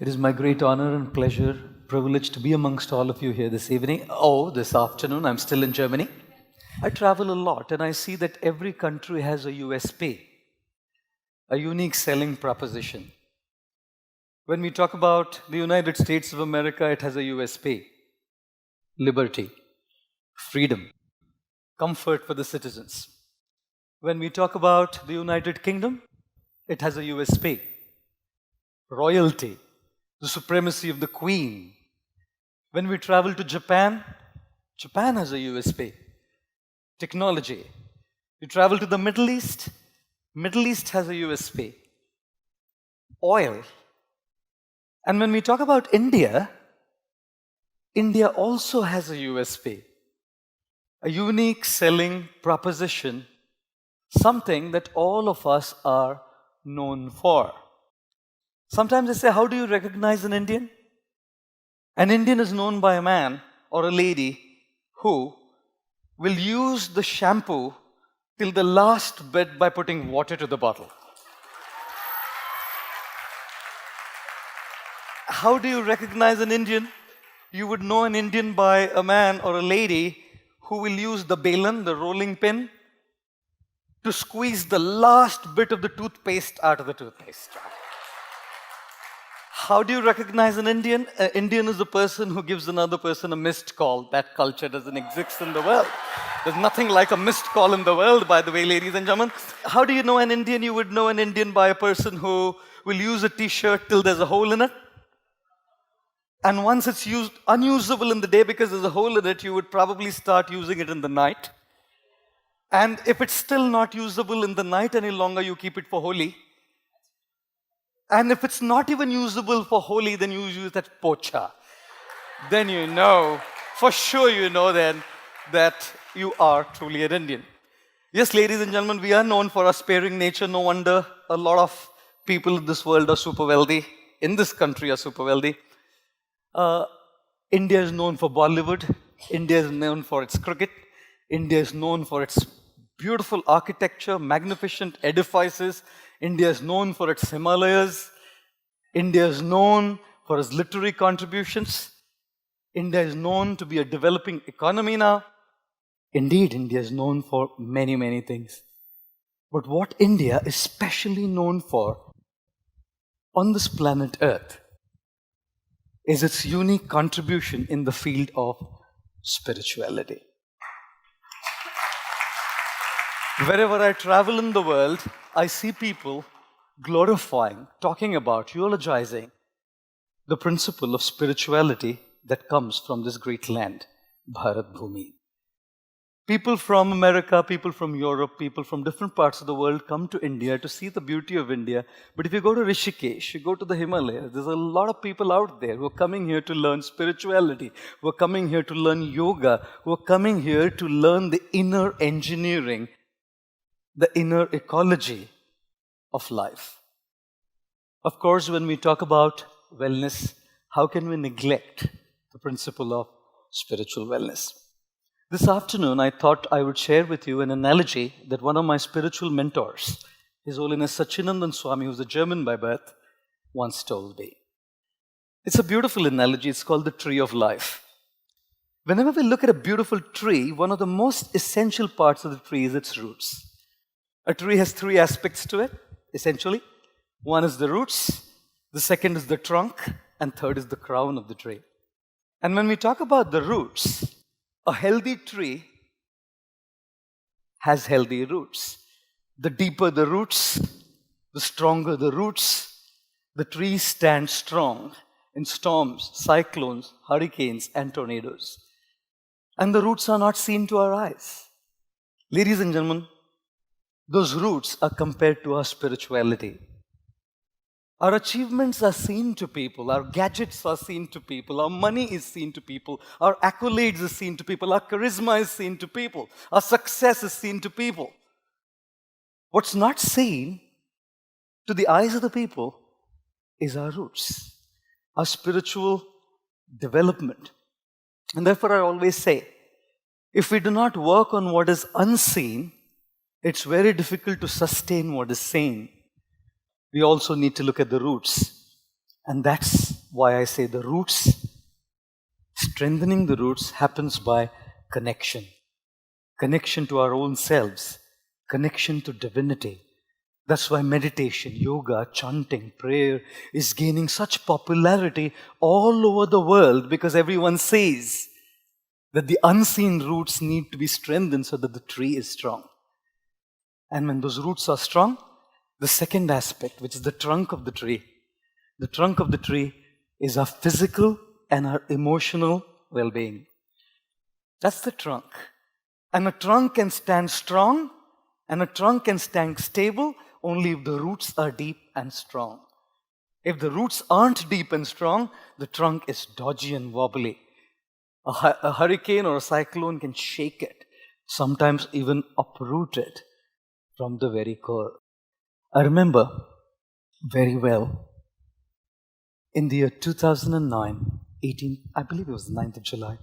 It is my great honor and pleasure, privilege to be amongst all of you here this evening. This afternoon. I'm still in Germany. I travel a lot and I see that every country has a USP, a unique selling proposition. When we talk about the United States of America, it has a USP: liberty, freedom, comfort for the citizens. When we talk about the United Kingdom, it has a USP: royalty, the supremacy of the Queen. When we travel to Japan, Japan has a USP: technology. You travel to the Middle East has a USP: oil. And when we talk about India, India also has a USP, a unique selling proposition, something that all of us are known for. Sometimes they say, how do you recognize an Indian? An Indian is known by a man or a lady who will use the shampoo till the last bit by putting water to the bottle. How do you recognize an Indian? You would know an Indian by a man or a lady who will use the balan, the rolling pin, to squeeze the last bit of the toothpaste out of the toothpaste. How do you recognize an Indian? An Indian is a person who gives another person a missed call. That culture doesn't exist in the world. There's nothing like a missed call in the world, by the way, ladies and gentlemen. How do you know an Indian? You would know an Indian by a person who will use a t-shirt till there's a hole in it. And once it's unusable in the day because there's a hole in it, you would probably start using it in the night. And if it's still not usable in the night any longer, you keep it for Holi. And if it's not even usable for Holi, then you use that pocha. Then you know, for sure you know then that you are truly an Indian. Yes, ladies and gentlemen, we are known for our sparing nature. No wonder a lot of people in this world are super wealthy, in this country are super wealthy. India is known for Bollywood. India is known for its cricket. India is known for its beautiful architecture, magnificent edifices. India is known for its Himalayas. India is known for its literary contributions. India is known to be a developing economy now. Indeed, India is known for many, many things. But what India is specially known for on this planet Earth is its unique contribution in the field of spirituality. Wherever I travel in the world, I see people glorifying, talking about, eulogizing the principle of spirituality that comes from this great land, Bharat Bhumi. People from America, people from Europe, people from different parts of the world come to India to see the beauty of India. But if you go to Rishikesh, you go to the Himalayas, there's a lot of people out there who are coming here to learn spirituality, who are coming here to learn yoga, who are coming here to learn the inner engineering, the inner ecology of life. Of course, when we talk about wellness, how can we neglect the principle of spiritual wellness? This afternoon, I thought I would share with you an analogy that one of my spiritual mentors, His Holiness Sachinandan Swami, who's a German by birth, once told me. It's a beautiful analogy. It's called the tree of life. Whenever we look at a beautiful tree, one of the most essential parts of the tree is its roots. A tree has three aspects to it, essentially. One is the roots, the second is the trunk, and third is the crown of the tree. And when we talk about the roots, a healthy tree has healthy roots. The deeper the roots, the stronger the roots, the tree stands strong in storms, cyclones, hurricanes, and tornadoes. And the roots are not seen to our eyes. Ladies and gentlemen, those roots are compared to our spirituality. Our achievements are seen to people, our gadgets are seen to people, our money is seen to people, our accolades are seen to people, our charisma is seen to people, our success is seen to people. What's not seen to the eyes of the people is our roots, our spiritual development. And therefore I always say, if we do not work on what is unseen, it's very difficult to sustain what is seen. We also need to look at the roots. And that's why I say the roots, strengthening the roots happens by connection. Connection to our own selves, connection to divinity. That's why meditation, yoga, chanting, prayer is gaining such popularity all over the world, because everyone says that the unseen roots need to be strengthened so that the tree is strong. And when those roots are strong, the second aspect, which is the trunk of the tree is our physical and our emotional well-being. That's the trunk. And a trunk can stand strong and a trunk can stand stable only if the roots are deep and strong. If the roots aren't deep and strong, the trunk is dodgy and wobbly. A hurricane or a cyclone can shake it, sometimes even uproot it from the very core. I remember very well, in the year 2009, I believe it was the 9th of July,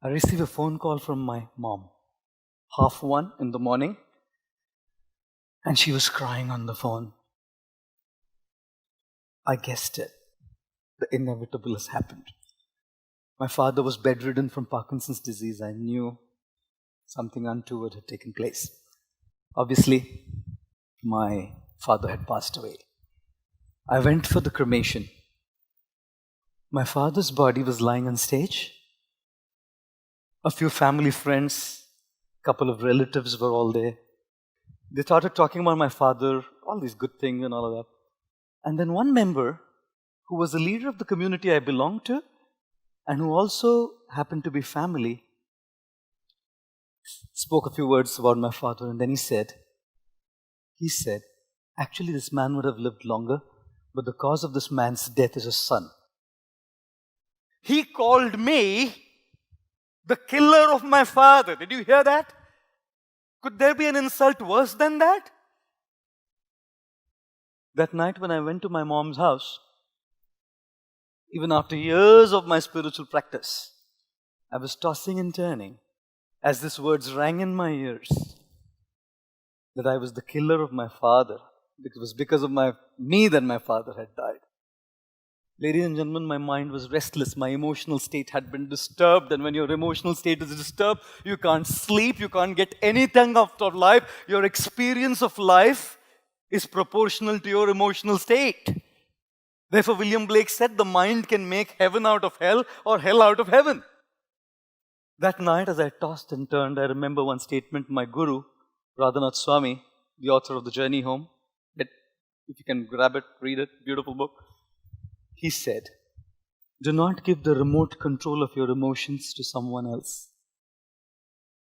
I received a phone call from my mom, 1:30 in the morning, and she was crying on the phone. I guessed it. The inevitable has happened. My father was bedridden from Parkinson's disease. I knew something untoward had taken place. Obviously, my father had passed away. I went for the cremation. My father's body was lying on stage. A few family friends, a couple of relatives were all there. They started talking about my father, all these good things and all of that. And then one member, who was the leader of the community I belonged to, and who also happened to be family, spoke a few words about my father, and then he said, actually this man would have lived longer, but the cause of this man's death is his son. He called me the killer of my father. Did you hear that? Could there be an insult worse than that? That night when I went to my mom's house, even after years of my spiritual practice, I was tossing and turning as these words rang in my ears, that I was the killer of my father. It was because of me that my father had died. Ladies and gentlemen, my mind was restless. My emotional state had been disturbed. And when your emotional state is disturbed, you can't sleep, you can't get anything out of life. Your experience of life is proportional to your emotional state. Therefore, William Blake said, the mind can make heaven out of hell or hell out of heaven. That night, as I tossed and turned, I remember one statement my guru, Radhanath Swami, the author of The Journey Home, if you can grab it, read it, beautiful book. He said, do not give the remote control of your emotions to someone else.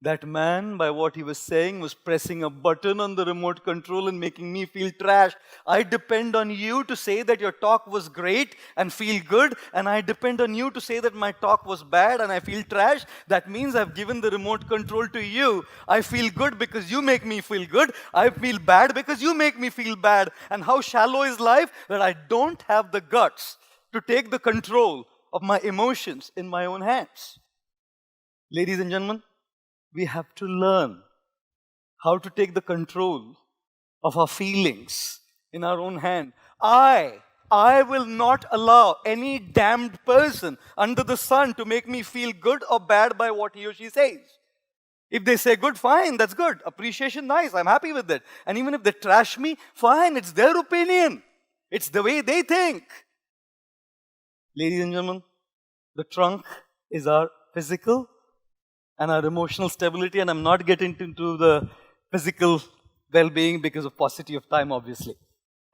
That man, by what he was saying, was pressing a button on the remote control and making me feel trash. I depend on you to say that your talk was great and feel good, and I depend on you to say that my talk was bad and I feel trash. That means I've given the remote control to you. I feel good because you make me feel good. I feel bad because you make me feel bad. And how shallow is life that I don't have the guts to take the control of my emotions in my own hands. Ladies and gentlemen, we have to learn how to take the control of our feelings in our own hand. I will not allow any damned person under the sun to make me feel good or bad by what he or she says. If they say good, fine, that's good. Appreciation, nice, I'm happy with it. And even if they trash me, fine, it's their opinion. It's the way they think. Ladies and gentlemen, the trunk is our physical and our emotional stability, and I'm not getting into the physical well-being because of paucity of time, obviously.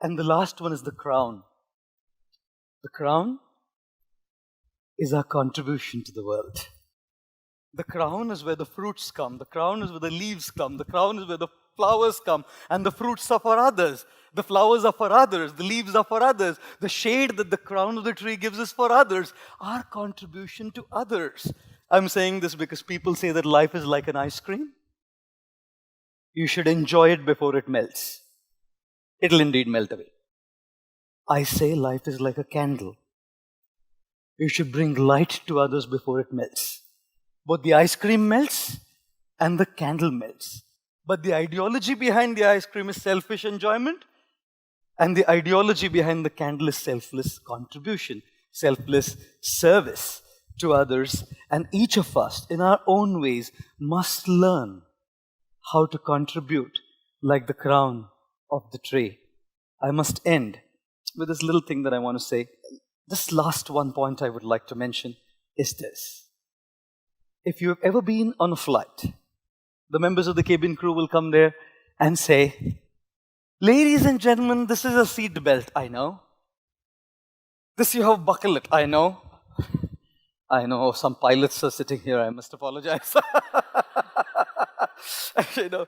And the last one is the crown. The crown is our contribution to the world. The crown is where the fruits come. The crown is where the leaves come. The crown is where the flowers come. And the fruits are for others. The flowers are for others. The leaves are for others. The shade that the crown of the tree gives is for others. Our contribution to others. I'm saying this because people say that life is like an ice cream. You should enjoy it before it melts. It'll indeed melt away. I say life is like a candle. You should bring light to others before it melts. Both the ice cream melts and the candle melts. But the ideology behind the ice cream is selfish enjoyment, and the ideology behind the candle is selfless contribution. selfless service to others. And each of us, in our own ways, must learn how to contribute like the crown of the tree. I must end with this little thing that I want to say. This last one point I would like to mention is this. If you've ever been on a flight, the members of the cabin crew will come there and say, ladies and gentlemen, this is a seat belt, I know. This you have buckle it, I know. I know some pilots are sitting here, I must apologize. You know,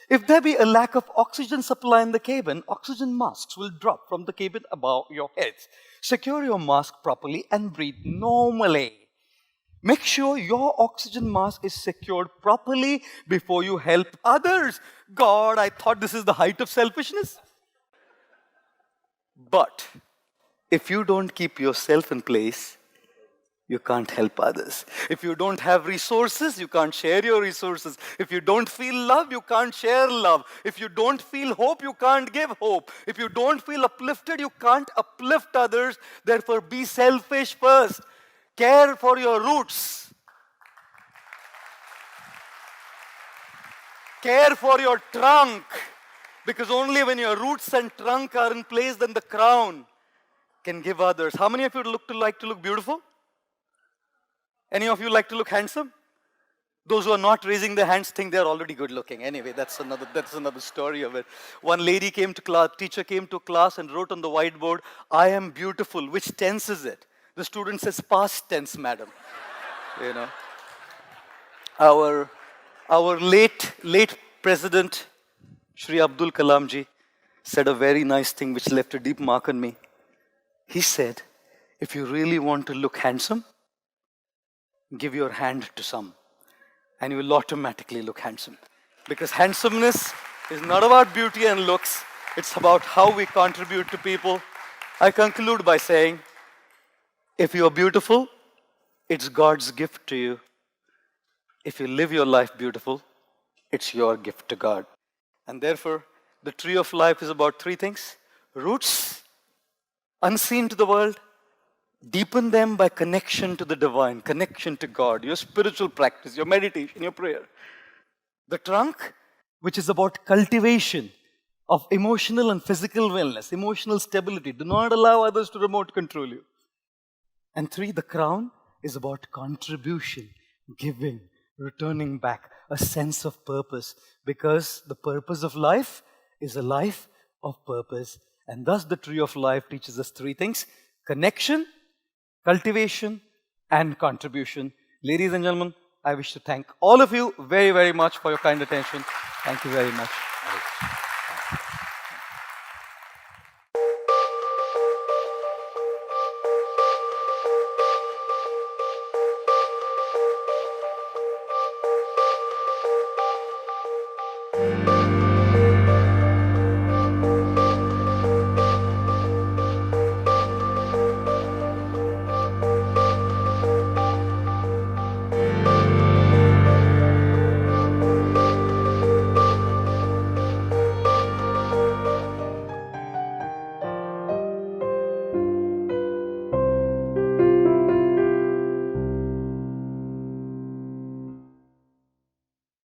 if there be a lack of oxygen supply in the cabin, oxygen masks will drop from the cabin above your heads. Secure your mask properly and breathe normally. Make sure your oxygen mask is secured properly before you help others. God, I thought this is the height of selfishness. But if you don't keep yourself in place, you can't help others. If you don't have resources, you can't share your resources. If you don't feel love, you can't share love. If you don't feel hope, you can't give hope. If you don't feel uplifted, you can't uplift others. Therefore, be selfish first. Care for your roots. Care for your trunk. Because only when your roots and trunk are in place, then the crown can give others. How many of you like to look beautiful? Any of you like to look handsome? Those who are not raising their hands think they're already good looking. Anyway, that's another story of it. One lady came to class, teacher came to class and wrote on the whiteboard, I am beautiful. Which tense is it? The student says, past tense, madam. You know. Our late president, Shri Abdul Kalam ji, said a very nice thing which left a deep mark on me. He said, if you really want to look handsome, give your hand to some, and you will automatically look handsome. Because handsomeness is not about beauty and looks, it's about how we contribute to people. I conclude by saying, if you are beautiful, it's God's gift to you. If you live your life beautiful, it's your gift to God. And therefore, the tree of life is about three things. Roots, unseen to the world. Deepen them by connection to the divine, connection to God, your spiritual practice, your meditation, your prayer. The trunk, which is about cultivation of emotional and physical wellness, emotional stability. Do not allow others to remote control you. And three, the crown is about contribution, giving, returning back, a sense of purpose. Because the purpose of life is a life of purpose. And thus the tree of life teaches us three things. Connection, cultivation, and contribution. Ladies and gentlemen, I wish to thank all of you very, very much for your kind attention. Thank you very much.